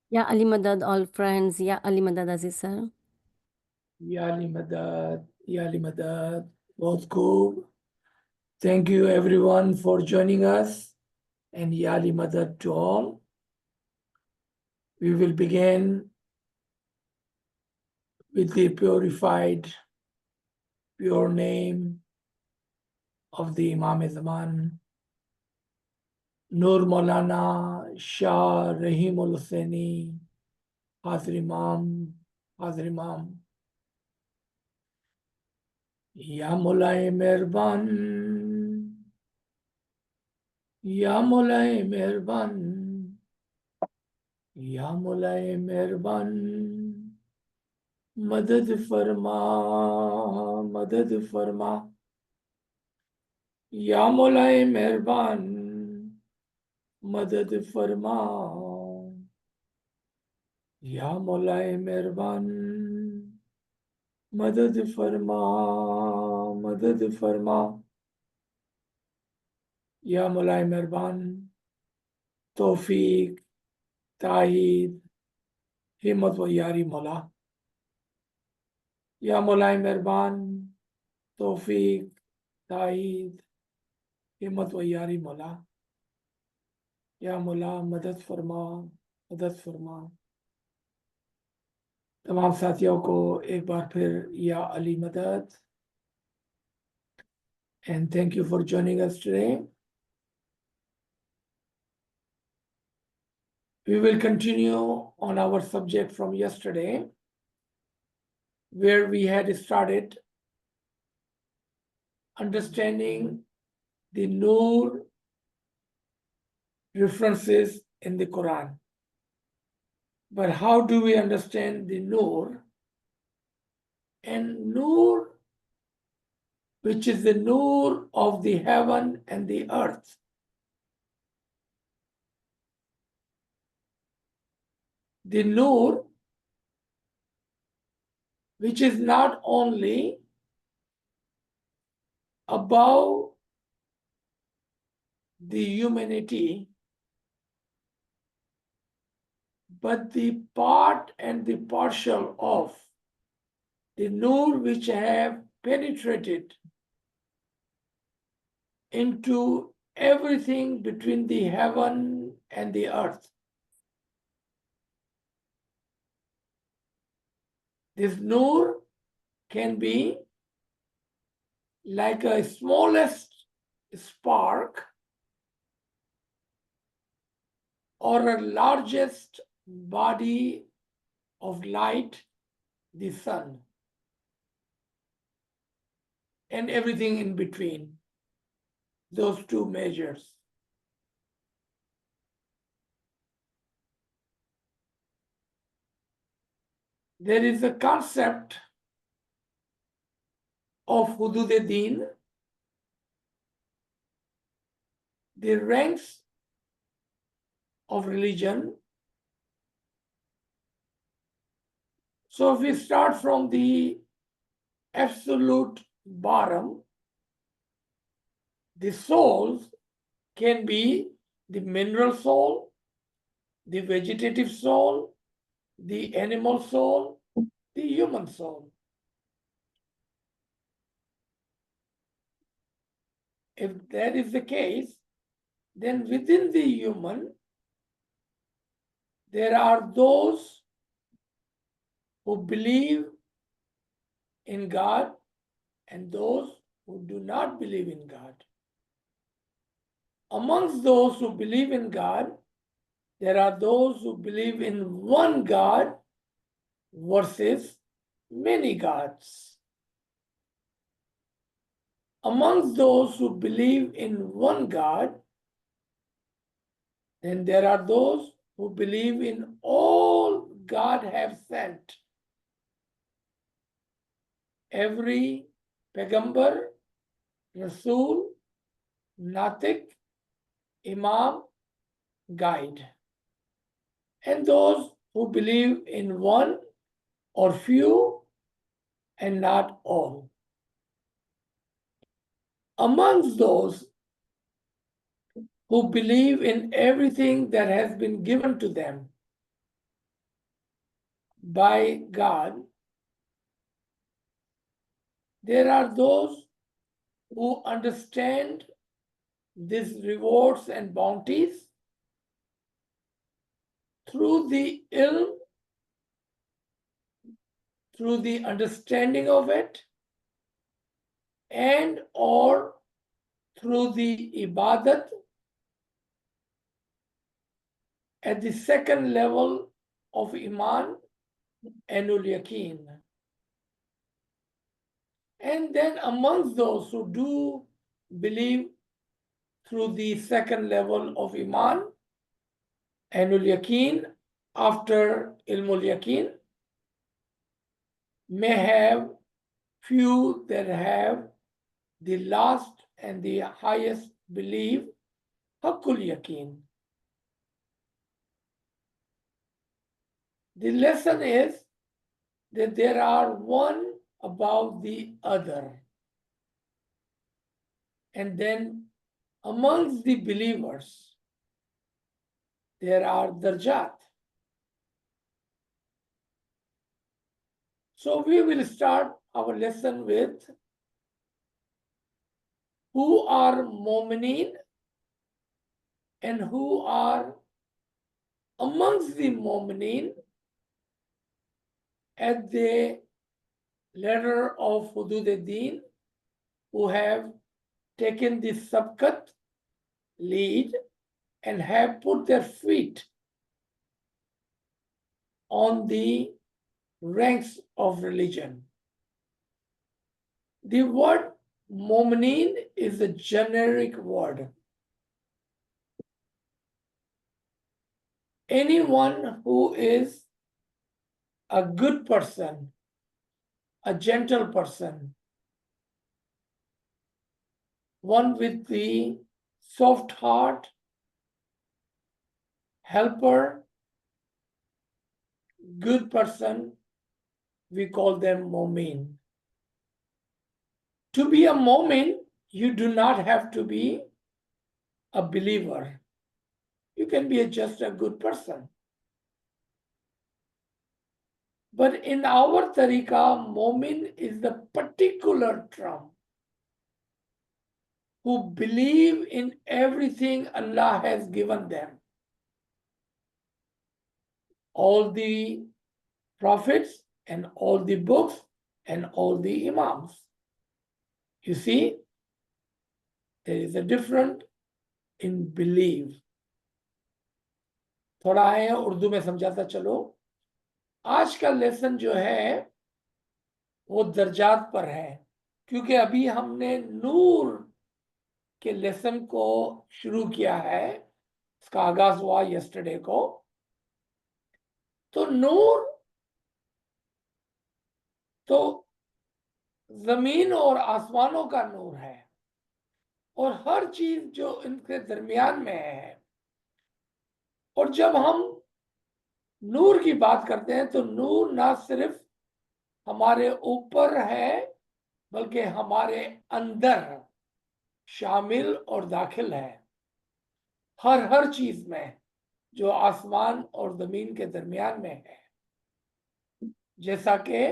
Ya Ali Madad, all friends. Ya Ali Madad, Aziz sir. Ya Ali Madad, both खूब. Thank you everyone for joining us, and Ya Ali Madad to all. We will begin with the purified, pure name of the Imam Zaman, Noor Mawlana Shah Rahimul Hussaini, Hazir Imam, Hazir Imam. Ya Mulai Mehrban, Ya Mulai Mehrban, Ya Mulai Mehrban, मदद फरमा मदद फरमा या मौलाए मेहरबान मदद फरमा या मौलाए मेहरबान मदद फरमा मदद फरमा या मौलाए मेहरबान तौफीक ताईद हिम्मत व यारी मौला या मौलाए मेहरबान तौफीक ताईद हिम्मत व यारी मौला या मौला मदद फरमा तमाम साथियों को एक बार फिर या अली मदद and thank you for joining us today. We will continue on our subject from yesterday where we had started understanding the Noor references in the Quran. But how do we understand the Noor? And Noor, which is the Noor of the heaven and the earth. The Noor, which is not only above the humanity, but the part and the partial of the Noor which have penetrated into everything between the heaven and the earth. This Noor can be like a smallest spark or a largest body of light, the sun, and everything in between, those two measures. There is a concept of Hudud-e-Din, the ranks of religion. So if we start from the absolute bottom, the souls can be the mineral soul, the vegetative soul, the animal soul, the human soul. If that is the case, then within the human, there are those who believe in God and those who do not believe in God. Amongst those who believe in God, there are those who believe in one God versus many gods. Amongst those who believe in one God, then there are those who believe in all God have sent. Every Pegambar, Rasul, Natik, Imam, guide. And those who believe in one or few and not all. Amongst those who believe in everything that has been given to them by God. There are those who understand these rewards and bounties through the ilm, through the understanding of it, and or through the ibadat at the second level of iman and yaqeen. And then amongst those who do believe through the second level of iman and yaqeen after ilmul yaqeen, may have few that have the last and the highest belief, haqqul yaqeen. The lesson is that there are one above the other. And then amongst the believers, there are darjat. So we will start our lesson with who are mu'mineen and who are amongst the mu'mineen at the ladder of hudud ad-din, who have taken the sabqat lead and have put their feet on the ranks of religion. The word mu'mineen is a generic word. Anyone who is a good person, a gentle person, one with the soft heart, helper, good person, we call them mu'min. To be a mu'min, you do not have to be a believer. You can be just a good person. But in our tariqah, mu'min is the particular term who believe in everything Allah has given them. All the prophets and all the books and all the Imams. You see, there is a difference in belief. थोड़ा है उर्दू में समझाता चलो. आज का lesson जो है वो दर्जात पर है, क्योंकि अभी हमने नूर के लेसन को शुरू किया है. इसका आगाज हुआ यस्टरडे को. तो नूर तो जमीन और आसमानों का नूर है, और हर चीज जो इनके दरमियान में है. और जब हम नूर की बात करते हैं तो नूर ना सिर्फ हमारे ऊपर है बल्कि हमारे अंदर शामिल और दाखिल है. हर चीज में जो आसमान और जमीन के दरमियान में है. जैसा कि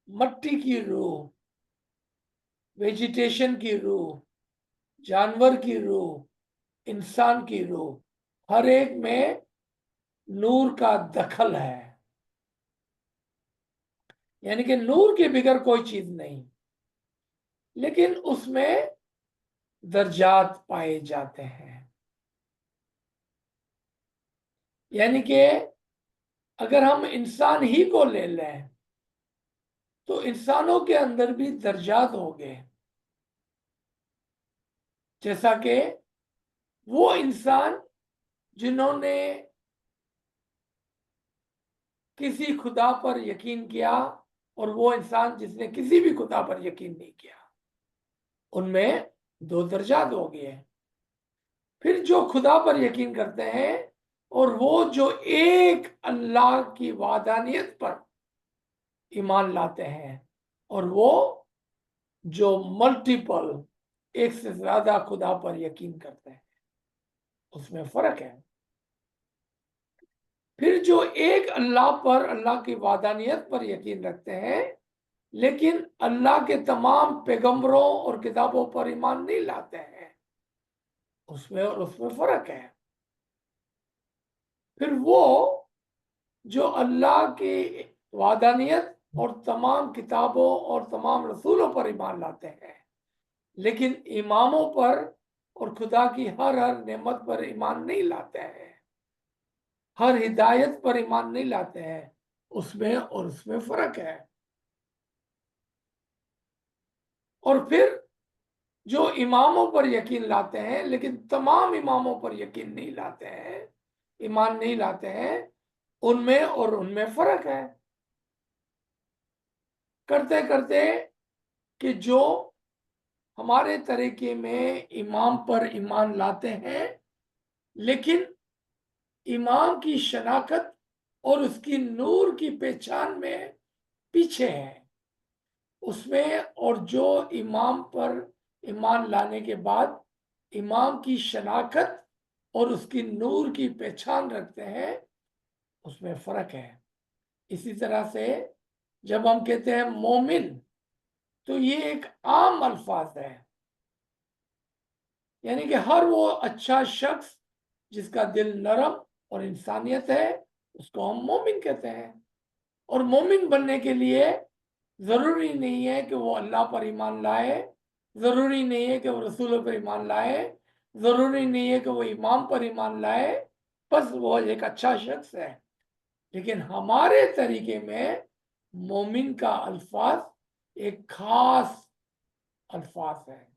मट्टी की रूह, वेजिटेशन की रूह, जानवर की रूह, इंसान की रूह, हर एक में नूर का दखल है. यानी कि नूर के बगैर कोई चीज नहीं, लेकिन उसमें दर्जात पाए जाते हैं. यानी कि अगर हम इंसान ही को ले लें तो इंसानों के अंदर भी दर्जात होंगे. जैसा कि वो इंसान जिन्होंने किसी खुदा पर यकीन किया और वो इंसान जिसने किसी भी खुदा पर यकीन नहीं किया, उनमें दो दर्जात हो गए. फिर जो खुदा पर यकीन करते हैं और वो जो एक अल्लाह की वादानियत पर ईमान लाते हैं, और वो जो मल्टीपल एक से ज्यादा खुदा पर यकीन करते हैं. उसमें फर्क है। फिर जो एक अल्लाह पर, अल्लाह की वादानियत पर यकीन रखते हैं लेकिन अल्लाह के तमाम पैगंबरों और किताबों पर ईमान नहीं लाते हैं, उसमें और उसमें फर्क है। फिर वो जो अल्लाह की वादानियत और तमाम किताबों और तमाम रसूलों पर ईमान लाते हैं लेकिन इमामों पर और खुदा की हर हर नेमत पर ईमान नहीं लाते हैं, हर हिदायत पर ईमान नहीं लाते हैं, उसमें और उसमें फर्क है। और फिर जो इमामों पर यकीन लाते हैं लेकिन तमाम इमामों पर यकीन नहीं लाते हैं, ईमान नहीं लाते हैं, उनमें और उनमें फर्क है। करते करते कि जो हमारे तरीके में इमाम पर ईमान लाते हैं लेकिन इमाम की शनाख्त और उसकी नूर की पहचान में पीछे हैं, उसमें और जो इमाम पर ईमान लाने के बाद इमाम की शनाख्त और उसकी नूर की पहचान रखते हैं, उसमें फर्क है। इसी तरह से जब हम कहते हैं मोमिन तो ये एक आम अल्फाज है, यानी कि हर वो अच्छा शख्स जिसका दिल नरम और इंसानियत है उसको हम मोमिन कहते हैं। और मोमिन बनने के लिए जरूरी नहीं है कि वो अल्लाह पर ईमान लाए, जरूरी नहीं है कि वो रसूलों पर ईमान लाए, जरूरी नहीं है कि वो इमाम पर ईमान लाए, बस वो एक अच्छा शख्स है। लेकिन हमारे तरीके में मोमिन का अल्फाज एक खास अल्फाज है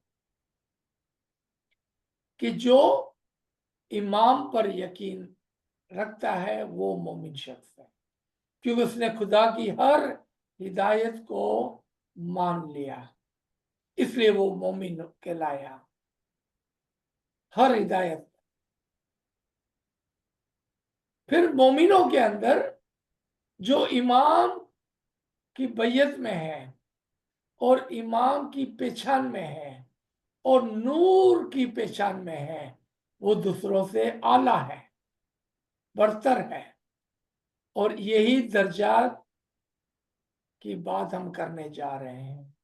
कि जो इमाम पर यकीन रखता है वो मोमिन शख्स है, क्योंकि उसने खुदा की हर हिदायत को मान लिया, इसलिए वो मोमिन कहलाया। हर हिदायत। फिर मोमिनों के अंदर जो इमाम की बैयत में है और इमाम की पहचान में है और नूर की पहचान में है, वो दूसरों से आला है, बरतर है। और यही दर्जात की बात हम करने जा रहे हैं।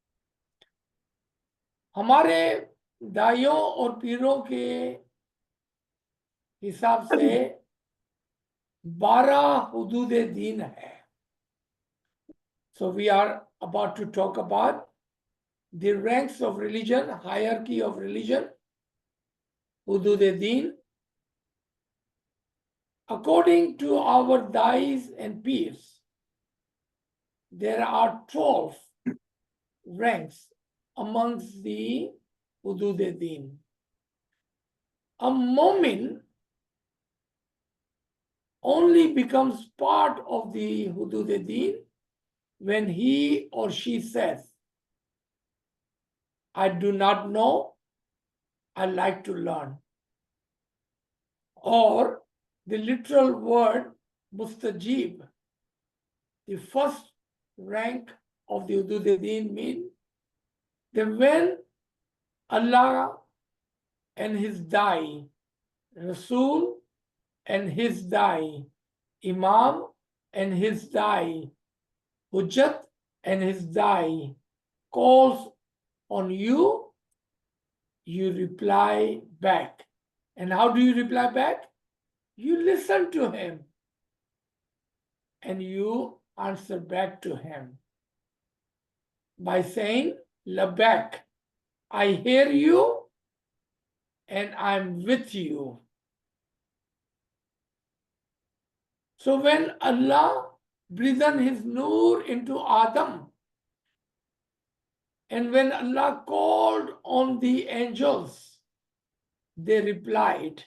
हमारे दाइयों और पीरों के हिसाब से 12 हुदूद दीन है। So we are about to talk about the ranks of religion, hierarchy of religion, hudud deen. According to our dais and peers, there are 12 ranks amongst the hudud deen. A mu'min only becomes part of the hudud deen when he or she says, I do not know, I like to learn. Or the literal word mustajib, the first rank of the Hudud-e-Din mean that when Allah and His Dai, Rasul and His Dai, Imam and His Dai, Hujjat and His Dai calls on you, you reply back. And how do you reply back? You listen to him and you answer back to him by saying, Labbaik, I hear you and I'm with you. So when Allah breathed His Noor into Adam, and when Allah called on the angels, they replied,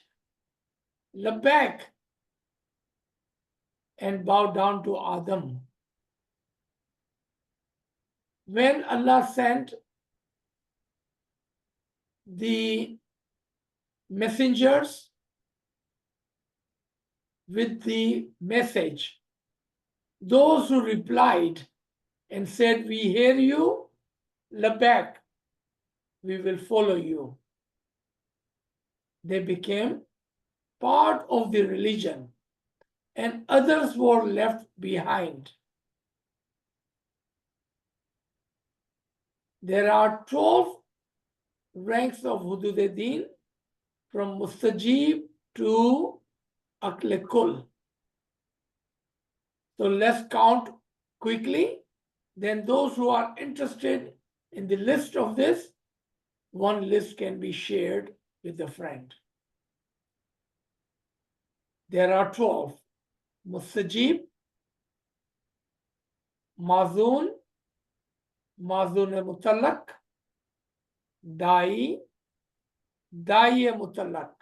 Labbaik, and bowed down to Adam. When Allah sent the messengers with the message, those who replied and said, we hear you, Labbaik, we will follow you, they became part of the religion and others were left behind. There are 12 ranks of Hudud-e-Din from Mustajib to Aql Kul. So let's count quickly. Then those who are interested in the list of this, one list can be shared with a friend. There are 12. Mustajib, Mazun, Mazun-e-Mutallaq, Da'i, Da'i-e-Mutallaq,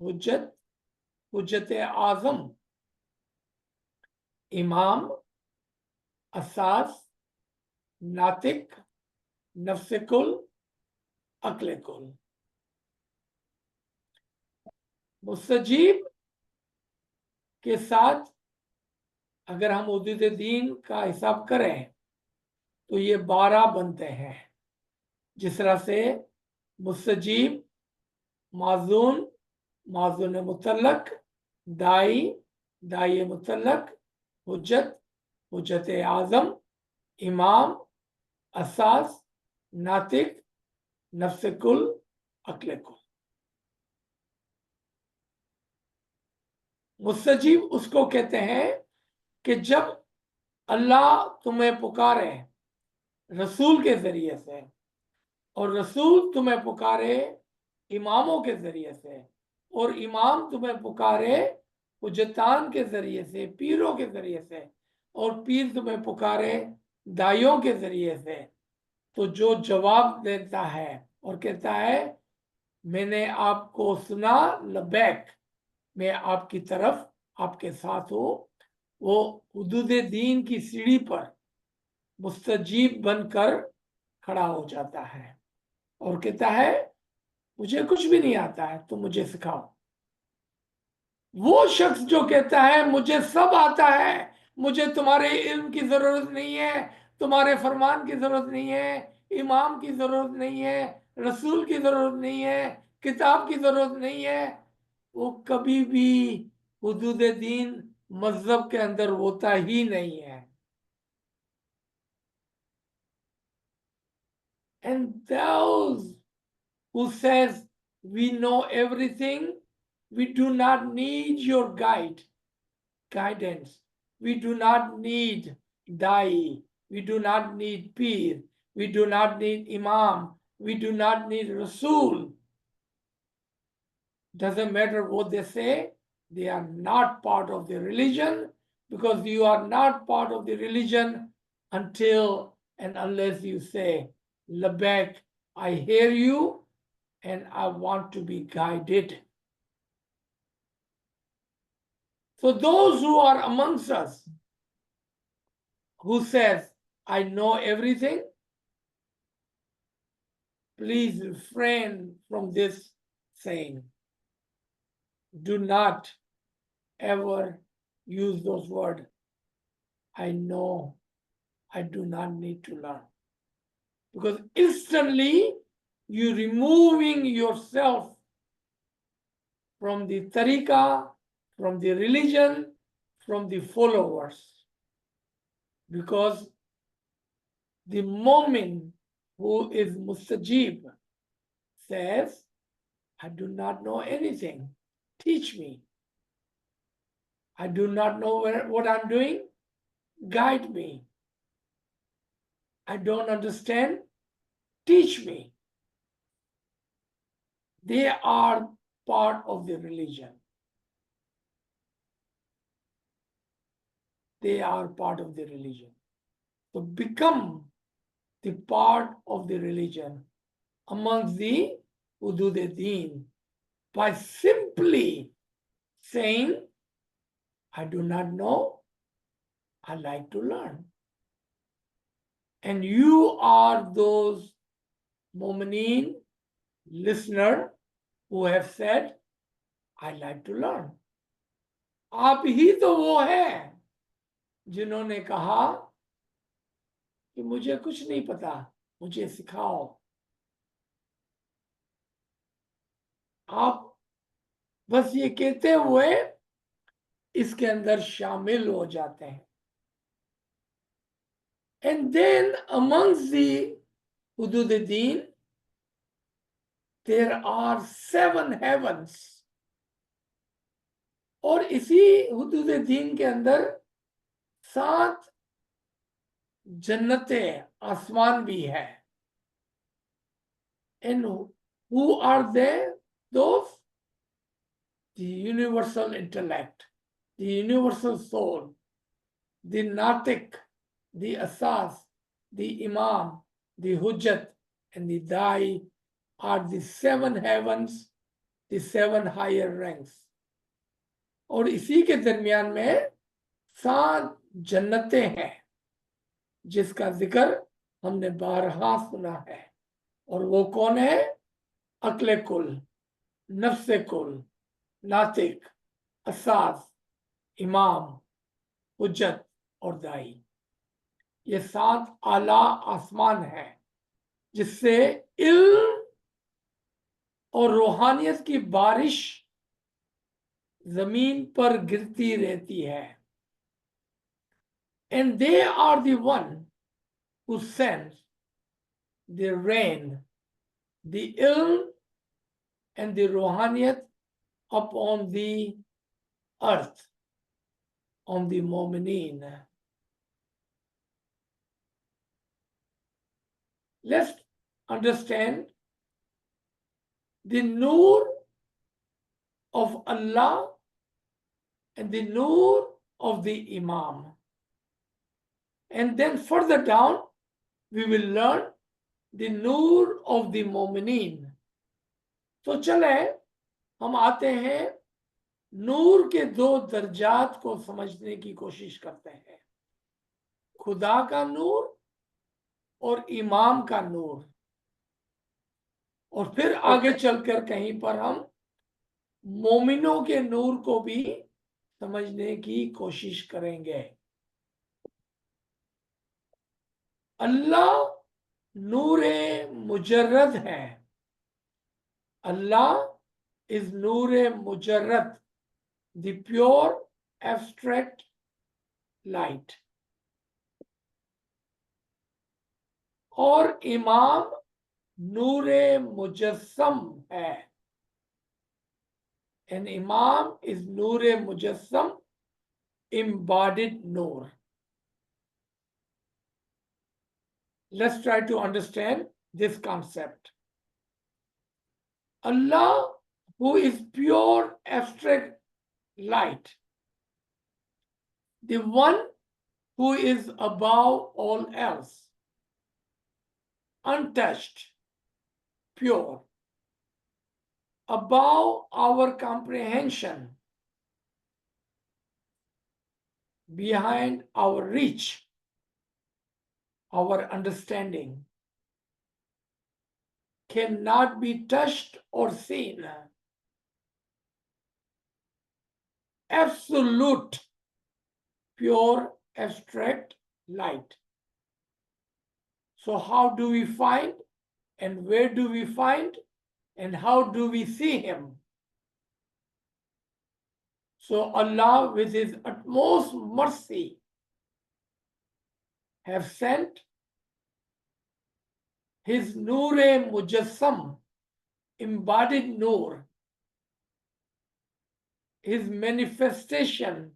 Hujjat, Hujjat-e-Azam, Imam, Asas, Natiq, Nafs-e-Kul, Aql-e-Kul. मुस्तजीब के साथ अगर हम हुदूद दीन का हिसाब करें तो ये 12 बनते हैं। जिस तरह से मुस्तजीब, माजून, माजून मुतल्लक, दाई, दाई मुतल्लक, हुज्जत, हुज्जत आज़म, इमाम, असास, नातिक, नफ्स कुल, अक्ल कुल। मुस्तजीब उसको कहते हैं कि जब अल्लाह तुम्हें पुकारे रसूल के जरिए से और रसूल तुम्हें पुकारे इमामों के जरिए से और इमाम तुम्हें पुकारे हुज्जतान के जरिए से, पीरों के जरिए से, और पीर तुम्हें पुकारे दाइयों के जरिए से, तो जो जवाब देता है और कहता है मैंने आपको सुना, लबैक, मैं आपकी तरफ आपके साथ हूं, वो हुदूद दीन की सीढ़ी पर मुस्तजीब बनकर खड़ा हो जाता है और कहता है मुझे कुछ भी नहीं आता है, तुम मुझे सिखाओ। वो शख्स जो कहता है मुझे सब आता है, मुझे तुम्हारे इल्म की जरूरत नहीं है, तुम्हारे फरमान की जरूरत नहीं है, इमाम की जरूरत नहीं है, रसूल की जरूरत नहीं है, किताब की जरूरत नहीं है, वो कभी भी हुदूद दीन मजहब के अंदर होता ही नहीं है। And those who says we know everything, we do not need your guidance. We do not need Dai. We do not need Pir. We do not need Imam. We do not need Rasul. Doesn't matter what they say, they are not part of the religion, because you are not part of the religion until and unless you say, Labbaik, I hear you and I want to be guided. So those who are amongst us who says, I know everything, please refrain from this saying. Do not ever use those words. I know, I do not need to learn. Because instantly you're removing yourself from the tariqah, from the religion, from the followers. Because the mu'min who is mustajib says, I do not know anything. Teach me. I do not know what I'm doing. Guide me. I don't understand. Teach me. They are part of the religion. They are part of the religion. So become the part of the religion amongst the Hudud-e-Din by simply saying, I do not know, I like to learn. And you are those mu'mineen, listener, who have said, I like to learn. आप ही तो वो हैं जिन्होंने कहा कि मुझे कुछ नहीं पता, मुझे सिखाओ। आप बस ये कहते हुए इसके अंदर शामिल हो जाते हैं। And then amongst the Hudud-e-Din, there are 7 heavens. और इसी हुदूद-ए-दीन के अंदर 7 जन्नतें, आसमान भी है। And who are they? Those? The universal intellect, the universal soul, the Natik, the Asas, the Imam, the Hujjat, and the Dai are the 7 heavens, the 7 higher ranks. और इसी के दरमियान में 7 जन्नतें हैं जिसका जिक्र हमने बारहा सुना है। और वो कौन है? अक्ल कुल, नफ्स कुल, नातिक, असास, इमाम, हुज्जत और दाई। ये 7 आला आसमान है जिससे इल्म और रूहानियत की बारिश जमीन पर गिरती रहती है। And they are the one who sends the rain, the ilm and the ruhaniyat upon the earth, on the mu'mineen. Let's understand the Noor of Allah and the Noor of the Imam. And then further down, we will learn the Noor of the Mu'mineen. तो चले हम आते हैं नूर के 2 दर्जात को समझने की कोशिश करते हैं, खुदा का नूर और इमाम का नूर। और फिर आगे चलकर कहीं पर हम मोमिनों के नूर को भी समझने की कोशिश करेंगे। अल्लाह नूरे मुजर्रद है। अल्लाह इज नूरे मुजर्रद, the pure abstract light. और इमाम नूरे मुजस्सम है। And Imam is Noore मुजस्सम, embodied Noor. Let's try to understand this concept. Allah, who is pure abstract light, the one who is above all else, untouched, pure, above our comprehension, behind our reach, our understanding, cannot be touched or seen. Absolute, pure, abstract light. So how do we find, and where do we find, and how do we see him? So Allah, with his utmost mercy, have sent his Noor-e Mujassam, embodied Noor, his manifestation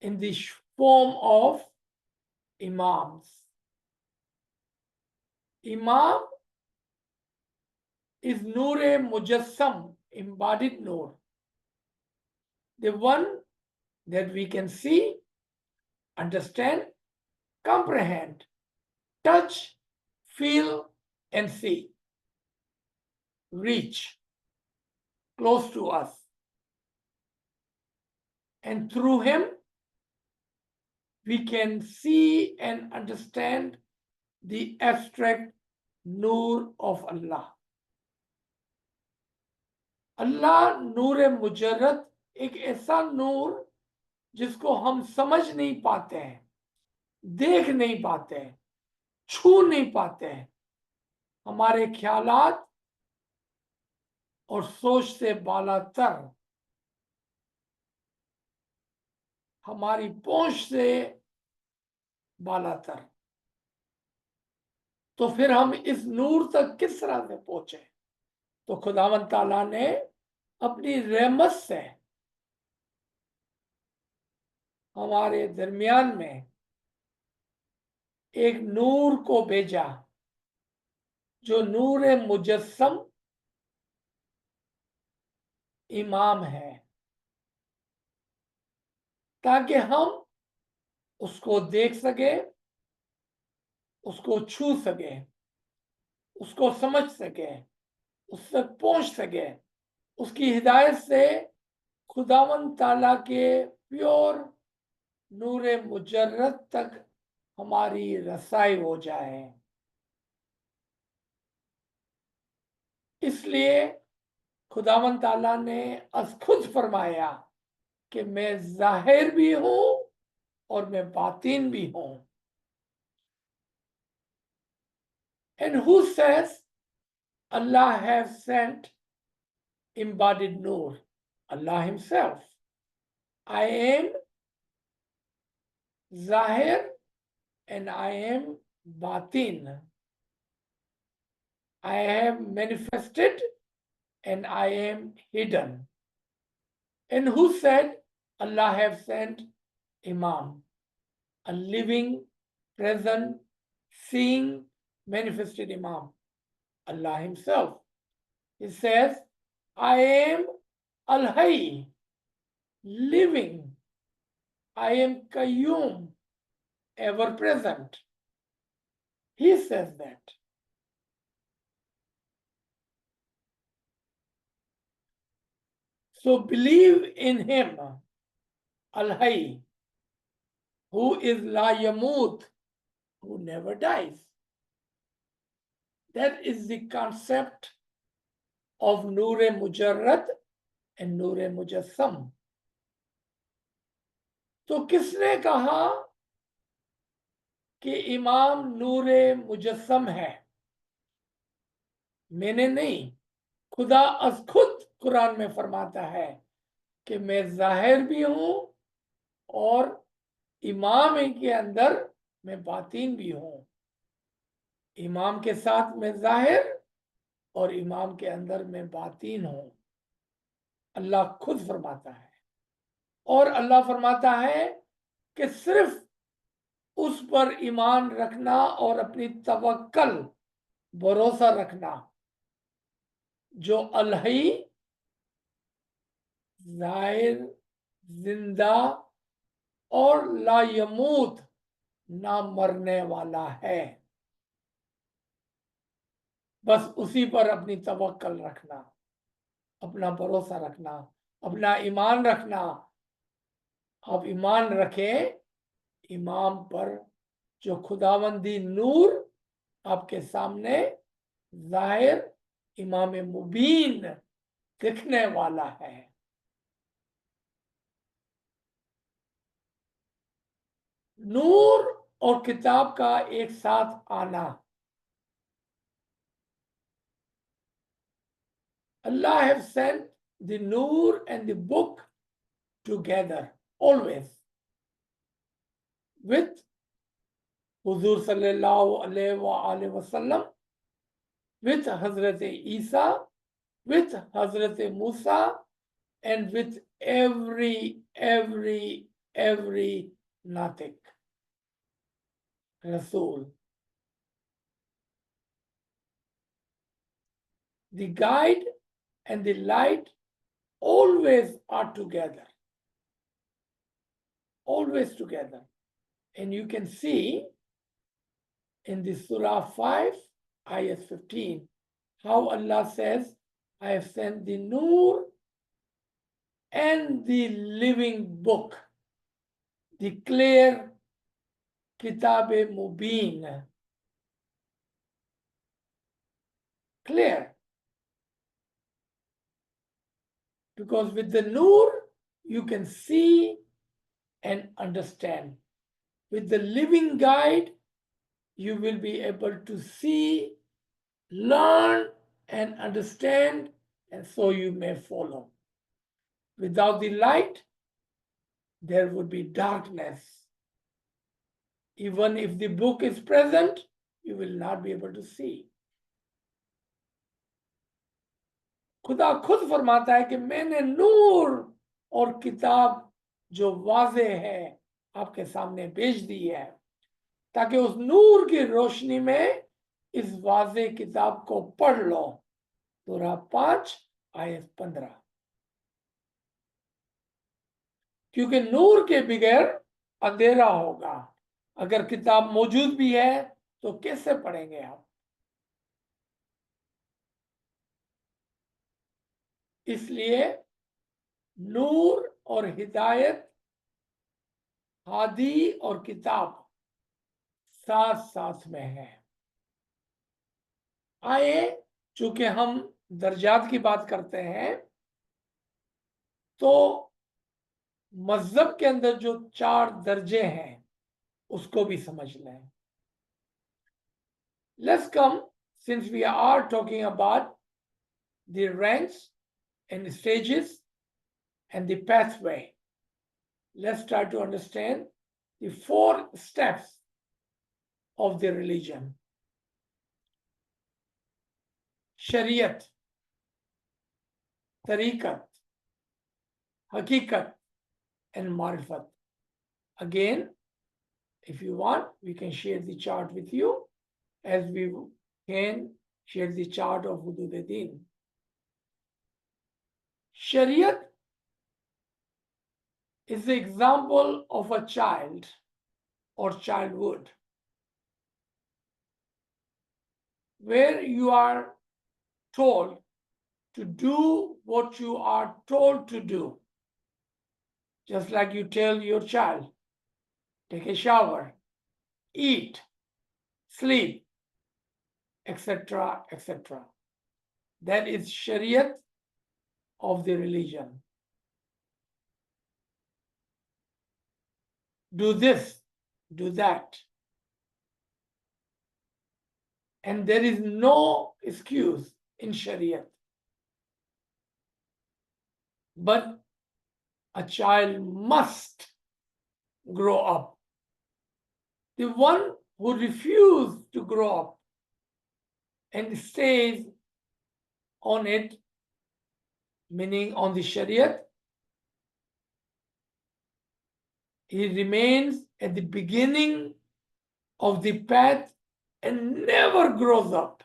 in the form of Imams. Imam is Noor-e Mujassam, embodied Noor, the one that we can see, understand, comprehend, touch, feel, and see, reach close to us. And through him, we can see and understand the abstract Noor of Allah. Allah नूर मुजर्रद, एक ऐसा नूर जिसको हम समझ नहीं पाते हैं, देख नहीं पाते हैं, छू नहीं पाते हैं। हमारे ख्यालात اور سوچ سے بالا تر، ہماری پہنچ سے بالا تر، تو پھر ہم اس نور تک کس طرح سے پہنچے؟ تو خداوند تعالیٰ نے اپنی رحمت سے ہمارے درمیان میں ایک نور کو بھیجا جو نور مجسم امام ہے، تاکہ ہم اس کو دیکھ سکے، اس کو چھو سکے، اس کو سمجھ سکے، اس تک پہنچ سکے، اس کی ہدایت سے خداوند تعالیٰ کے پیور نور مجرد تک ہماری رسائی ہو جائے۔ اس لیے خداوند تعالیٰ نے از خود فرمایا کہ میں ظاہر بھی ہوں اور میں باطن بھی ہوں۔ And who says Allah has sent embodied Noor? Allah himself. I am Zahir and I am Batin. I have manifested and I am hidden. And who said Allah have sent Imam? A living, present, seeing, manifested Imam. Allah himself. He says, I am Al-Hayy, living. I am Qayyum, ever present. He says that. So believe in him, Al-Hayy, who is La Yamut, who never dies. That is the concept of Noor Mujarrad and Noor Mujassam. تو کس نے کہا کہ امام نور مجسم ہے؟ میں نے نہیں، خدا از خود قرآن میں فرماتا ہے کہ میں ظاہر بھی ہوں اور امام کے اندر میں باطن بھی ہوں۔ امام کے ساتھ میں ظاہر اور امام کے اندر میں باطن ہوں، اللہ خود فرماتا ہے۔ اور اللہ فرماتا ہے کہ صرف اس پر ایمان رکھنا اور اپنی توکل، بھروسہ رکھنا جو الحی، ظاہر، زندہ اور لا یموت، نہ مرنے والا ہے، بس اسی پر اپنی توکل رکھنا، اپنا بھروسہ رکھنا، اپنا ایمان رکھنا۔ آپ ایمان رکھیں امام پر جو خداوندی نور آپ کے سامنے ظاہر امام مبین دکھنے والا ہے۔ نور اور کتاب کا ایک ساتھ آنا، Allah have sent the Noor and the book together always with Huzur sallallahu alayhi wa sallam, with Hazrat Isa, with Hazrat Musa, and with every Natik, Rasul. The guide and the light always are together. Always together. And you can see in the Surah 5, ayat 15, how Allah says, I have sent the Noor and the living book, the clear Kitab Mubin. Clear. Because with the Noor, you can see and understand. With the living guide, you will be able to see, learn, and understand and so you may follow. Without the light, there would be darkness. Even if the book is present, you will not be able to see. खुदा खुद फरमाता है कि मैंने नूर और किताब जो वाज़े है आपके सामने भेज दी है, ताकि उस नूर की रोशनी में इस वाज़े किताब को पढ़ लो। सूरा 5 आयत 15। क्योंकि नूर के बगैर अंधेरा होगा। अगर किताब मौजूद भी है तो कैसे पढ़ेंगे हम? इसलिए नूर और हिदायत, हादी और किताब साथ साथ में है। आए, चूंकि हम दर्जात की बात करते हैं, तो मजहब के अंदर जो 4 दर्जे हैं उसको भी समझ लें। Let's come, since we are talking about the ranks and stages and the pathway, let's try to understand the 4 steps of the religion. Shariat, tariqat, haqiqat, and marifat. Again, if you want, we can share the chart with you, as we can share the chart of Hudud Din. Shariat is the example of a child or childhood, where you are told to do what you are told to do. Just like you tell your child, take a shower, eat, sleep, etc., etc. That is Shariat of the religion. Do this, do that. And there is no excuse in Shariat. But a child must grow up. The one who refuses to grow up and stays on it, meaning on the Shariat, he remains at the beginning of the path and never grows up.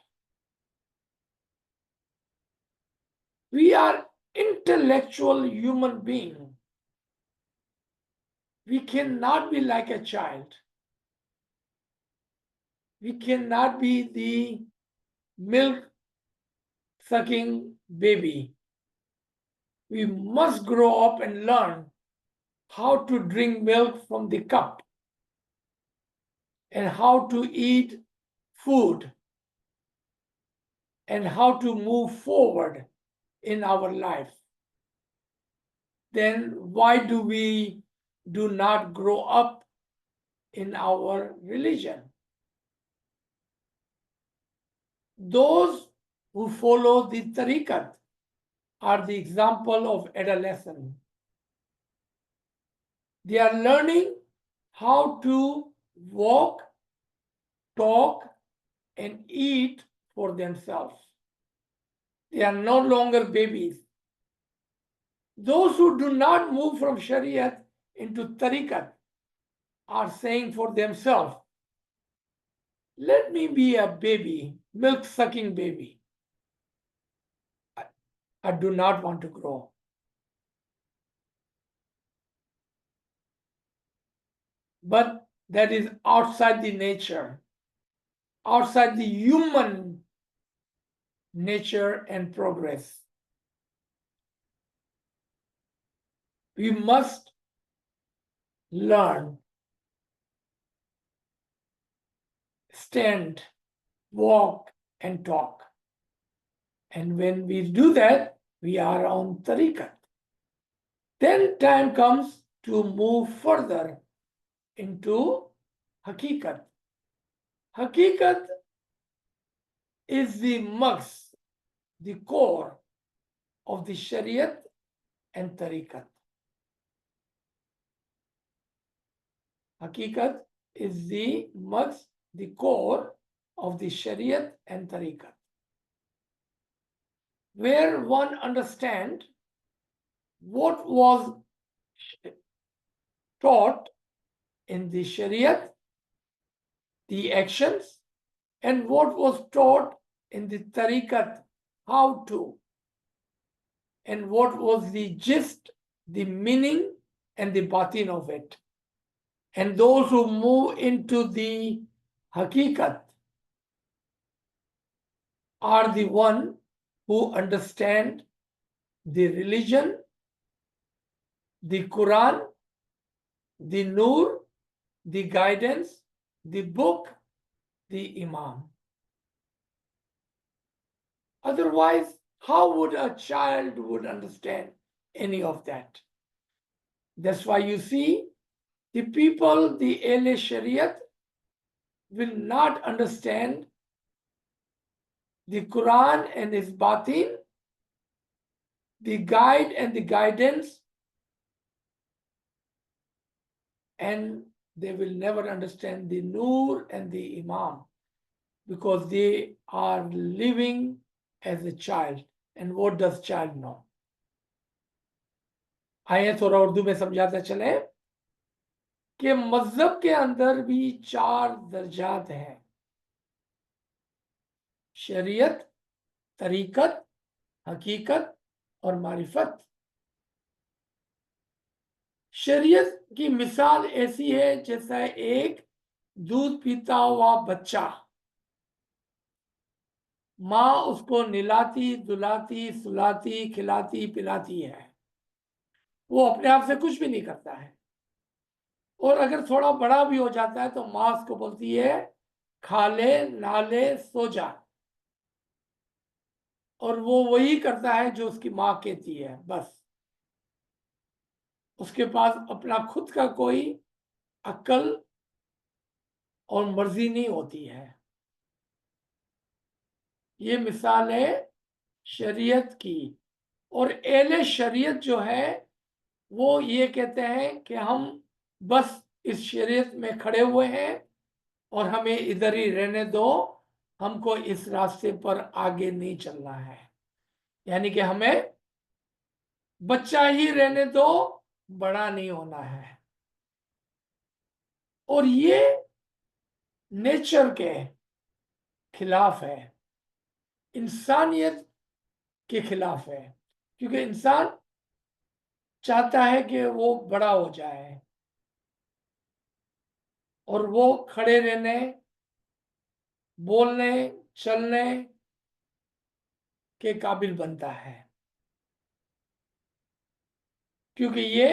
We are intellectual human beings. We cannot be like a child. We cannot be the milk sucking baby. We must grow up and learn how to drink milk from the cup and how to eat food and how to move forward in our life. Then why do we do not grow up in our religion? Those who follow the tariqat are the example of adolescent. They are learning how to walk, talk, and eat for themselves. They are no longer babies. Those who do not move from Shariat into tariqat are saying for themselves, let me be a baby, milk-sucking baby. I do not want to grow. But that is outside the nature, outside the human nature and progress. We must learn, stand, walk, and talk. And when we do that, we are on tariqat. Then time comes to move further into haqiqat. Haqiqat is the mux, the core of the Shariat and Tariqat. Haqiqat is the must, the core of the Shariat and Tariqat, where one understands what was taught in the Shariat, the actions, and what was taught in the Tariqat, how to, and what was the gist, the meaning, and the batin of it. And those who move into the Haqiqat are the one who understand the religion, the Quran, the Noor, the guidance, the book, the Imam. Otherwise, how would a child would understand any of that? That's why you see the people, the Ahle Shariat, will not understand the Quran and its batin, the guide and the guidance, and they will never understand the Noor and the Imam, because they are living as a child. And what does child know? आइए थोड़ा उर्दू में समझाते चले कि मजहब के अंदर भी 4 दर्जात हैं: शरीयत, तरीकत, हकीकत और मारिफत। शरीयत की मिसाल ऐसी है जैसा एक दूध पीता हुआ बच्चा, माँ उसको निलाती, दुलाती, सुलाती, खिलाती, पिलाती है, वो अपने आप से कुछ भी नहीं करता है। और अगर थोड़ा बड़ा भी हो जाता है तो माँ उसको बोलती है खा ले, नहा ले, सो जा, और वो वही करता है जो उसकी माँ कहती है। बस उसके पास अपना खुद का कोई अक्ल और मर्जी नहीं होती है। ये मिसाल है शरीयत की। और एले शरीयत जो है वो ये कहते हैं कि हम बस इस शरीयत में खड़े हुए हैं और हमें इधर ही रहने दो, हमको इस रास्ते पर आगे नहीं चलना है, यानी कि हमें बच्चा ही रहने दो, बड़ा नहीं होना है। और ये नेचर के खिलाफ है, इंसानियत के खिलाफ है, क्योंकि इंसान चाहता है कि वो बड़ा हो जाए और वो खड़े रहने, बोलने, चलने के काबिल बनता है, क्योंकि ये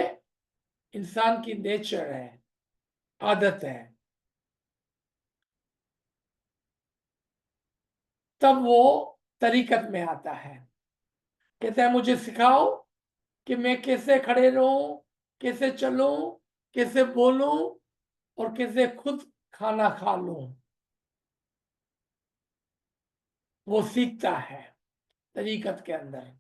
इंसान की नेचर है, आदत है। तब वो तरीकत में आता है, कहता है मुझे सिखाओ कि मैं कैसे खड़े रहूं, कैसे चलूं, कैसे बोलूं और कैसे खुद खाना खा लूं। वो सीखता है तरीकत के अंदर।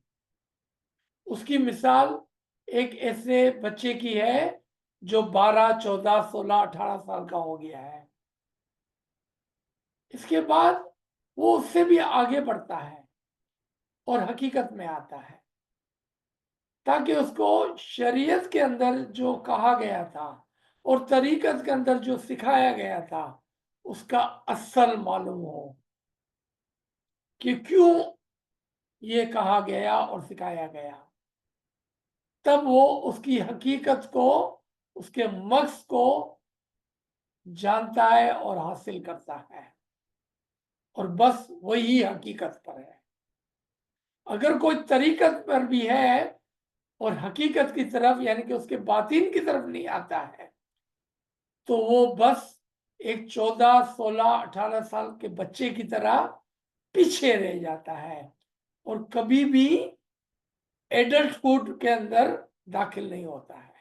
उसकी मिसाल एक ऐसे बच्चे की है जो 12, 14, 16, 18 साल का हो गया है। इसके बाद वो उससे भी आगे बढ़ता है और हकीकत में आता है, ताकि उसको शरीयत के अंदर जो कहा गया था और तरीकत के अंदर जो सिखाया गया था उसका असल मालूम हो कि क्यों ये कहा गया और सिखाया गया। तब वो उसकी हकीकत को, उसके मकसद को जानता है और हासिल करता है, और बस वही हकीकत पर है। अगर कोई तरीकत पर भी है और हकीकत की तरफ यानी कि उसके बातिन की तरफ नहीं आता है, तो वो बस एक 14, 16, 18 साल के बच्चे की तरह पीछे रह जाता है और कभी भी एडल्टहुड के अंदर दाखिल नहीं होता है।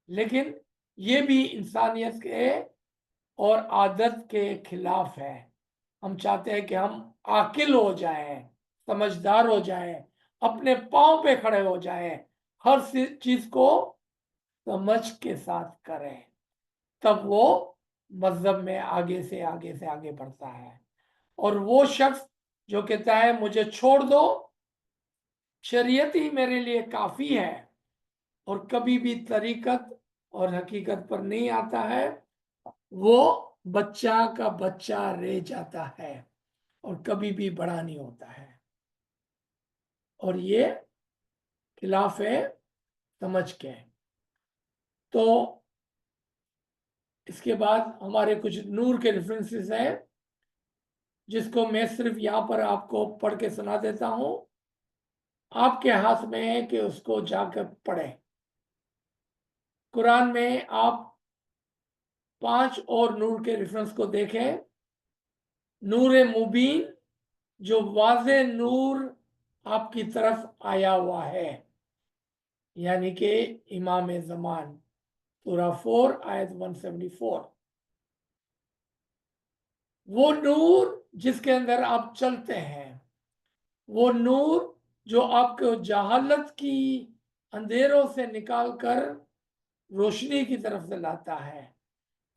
लेकिन ये भी इंसानियत के और आदत के खिलाफ है। हम चाहते हैं कि हम आकिल हो जाएं, समझदार हो जाएं, अपने पांव पे खड़े हो जाएं, हर चीज को समझ के साथ करें, तब वो मजहब में आगे से आगे बढ़ता है। और वो शख्स जो कहता है मुझे छोड़ दो, शरीयत ही मेरे लिए काफी है, और कभी भी तरीकत और हकीकत पर नहीं आता है, वो बच्चा का बच्चा रह जाता है और कभी भी बड़ा नहीं होता है। और ये खिलाफ है समझ के। तो इसके बाद हमारे कुछ नूर के रेफरेंसेस हैं, जिसको मैं सिर्फ यहाँ पर आपको पढ़ के सुना देता हूँ। आपके हाथ में है कि उसको जाकर पढ़ें। कुरान में आप 5 और नूर के रेफरेंस को देखें। नूर मुबीन, जो वाज़े नूर आपकी तरफ आया हुआ है, यानी कि इमाम ज़मान, सूरा 4 आयत 174। वो नूर जिसके अंदर आप चलते हैं, वो नूर जो आपको जहालत की अंधेरों से निकालकर रोशनी की तरफ से लाता है,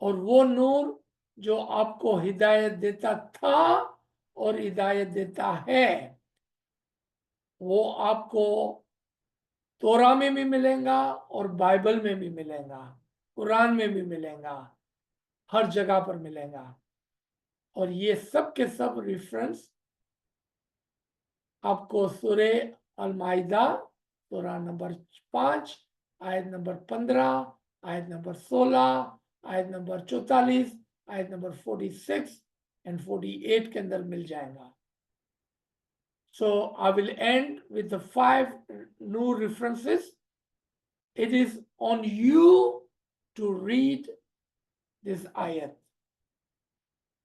और वो नूर जो आपको हिदायत देता था और हिदायत देता है, वो आपको तोरा में भी मिलेगा और बाइबल में भी मिलेगा, कुरान में भी मिलेगा, हर जगह पर मिलेगा। और ये सब के सब रेफरेंस आपको सूरे अल-माइदा, सूरा नंबर 5 आयत नंबर 15, आयत नंबर 16, आयत नंबर 44, आयत नंबर 46 एंड 48 के अंदर मिल जाएगा। So I will end with the 5 new references. It is on you to read this ayat.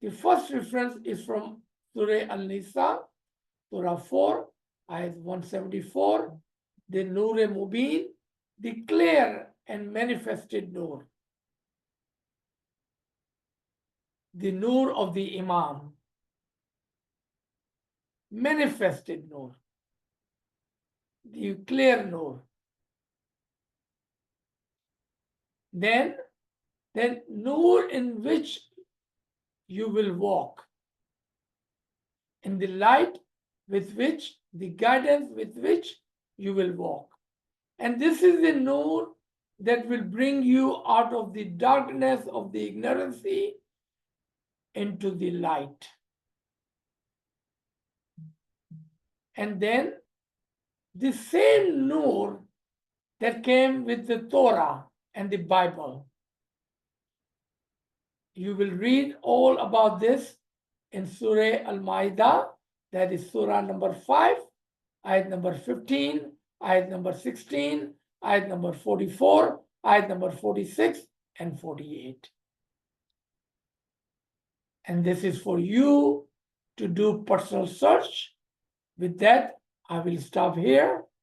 The first reference is from Surah Al-Nisa, Surah 4, ayat 174, the Noor Mubin, the clear and manifested Noor, the Noor of the Imam, manifested Noor, the clear Noor. Then Noor in which you will walk, in the light with which, the guidance with which you will walk. And this is the Noor that will bring you out of the darkness of the ignorancy into the light. And then the same Noor that came with the Torah and the Bible. You will read all about this in Surah Al-Ma'idah, that is Surah number 5, ayat number 15, ayat number 16, ayat number 44, ayat number 46, and 48. And this is for you to do personal search. With that, I will stop here.